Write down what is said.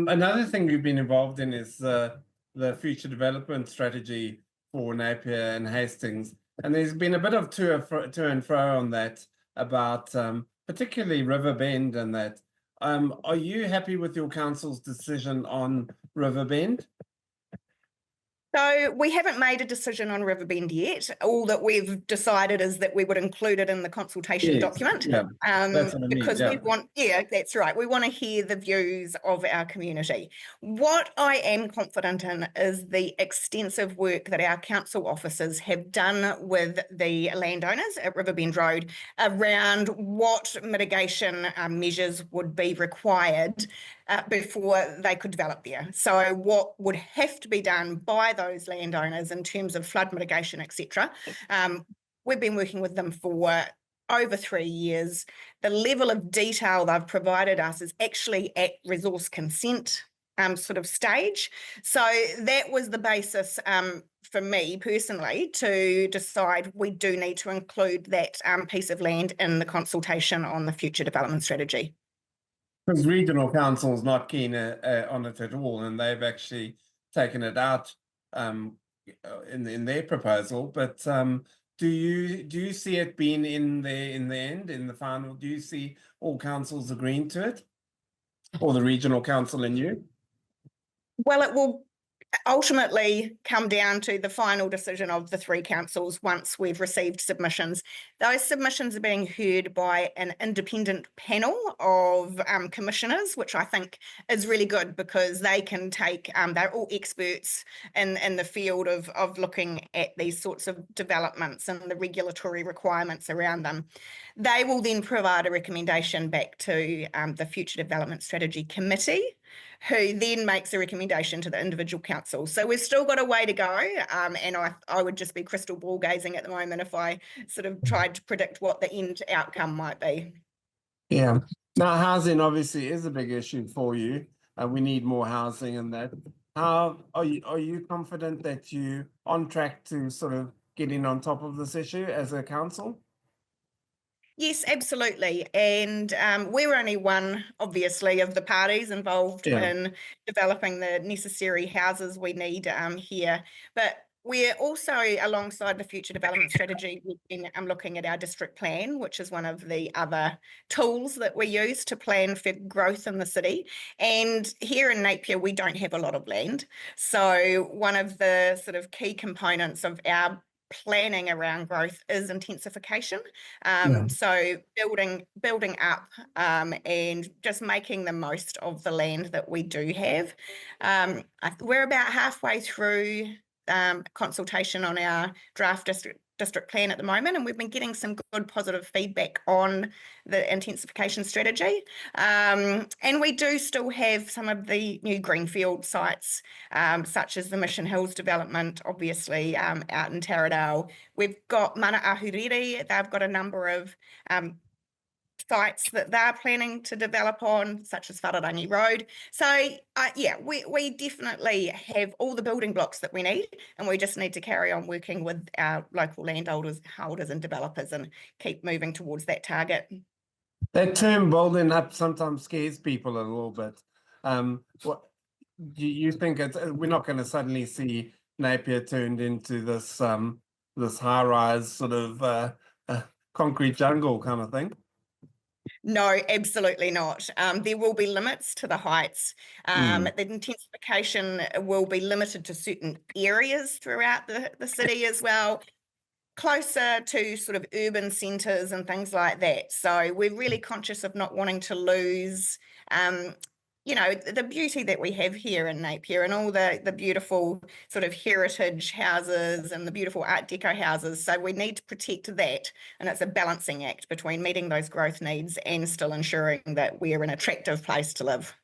Another thing we've been involved in is the future development strategy for Napier and Hastings. And there's been a bit of to and fro on that about particularly River Bend and that. Are you happy with your council's decision on River Bend? So we haven't made a decision on Riverbend yet. All that we've decided is that we would include it in the consultation document. Yeah, that's what I mean. Because we want, that's right. We want to hear the views of our community. What I am confident in is the extensive work that our council officers have done with the landowners at Riverbend Road around what mitigation measures would be required before they could develop there. So what would have to be done by those landowners in terms of flood mitigation, etc. We've been working with them for over 3 years. The level of detail they've provided us is actually at resource consent sort of stage. So that was the basis for me personally to decide we do need to include that piece of land in the consultation on the future development strategy. Because regional council is not keen on it at all, and they've actually taken it out in their proposal. But do you see it being in the end, in the final? Do you see all councils agreeing to it, or the regional council and you? Well, it will ultimately come down to the final decision of the three councils once we've received submissions. Those submissions are being heard by an independent panel of commissioners, which I think is really good because they can take, they're all experts in the field of looking at these sorts of developments and the regulatory requirements around them. They will then provide a recommendation back to the Future Development Strategy Committee, who then makes a recommendation to the individual council. So we've still got a way to go, and I would just be crystal ball gazing at the moment if I sort of tried to predict what the end outcome might be. Yeah. Now, housing obviously is a big issue for you. We need more housing and that. How are you confident that you're on track to sort of getting on top of this issue as a council? Yes, absolutely. And we're only one, obviously, of the parties involved in developing the necessary houses we need here. But we're also, alongside the future development strategy, we've been looking at our district plan, which is one of the other tools that we use to plan for growth in the city. And here in Napier, we don't have a lot of land. So one of the sort of key components of our planning around growth is intensification. So building up and just making the most of the land that we do have. We're about halfway through consultation on our draft district plan at the moment, and we've been getting some good positive feedback on the intensification strategy. And we do still have some of the new greenfield sites, such as the Mission Hills development, obviously out in Taradale. We've got Mana Ahuriri. They've got a number of sites that they're planning to develop on, such as Whararangi Road. So, we definitely have all the building blocks that we need, and we just need to carry on working with our local landholders and developers and keep moving towards that target. That term building up sometimes scares people a little bit. What do you think? We're not going to suddenly see Napier turned into this this high-rise sort of concrete jungle kind of thing? No, absolutely not. There will be limits to the heights. The intensification will be limited to certain areas throughout the city as well, closer to sort of urban centres and things like that. So we're really conscious of not wanting to lose the beauty that we have here in Napier and all the beautiful sort of heritage houses and the beautiful Art Deco houses. So we need to protect that. And it's a balancing act between meeting those growth needs and still ensuring that we're an attractive place to live.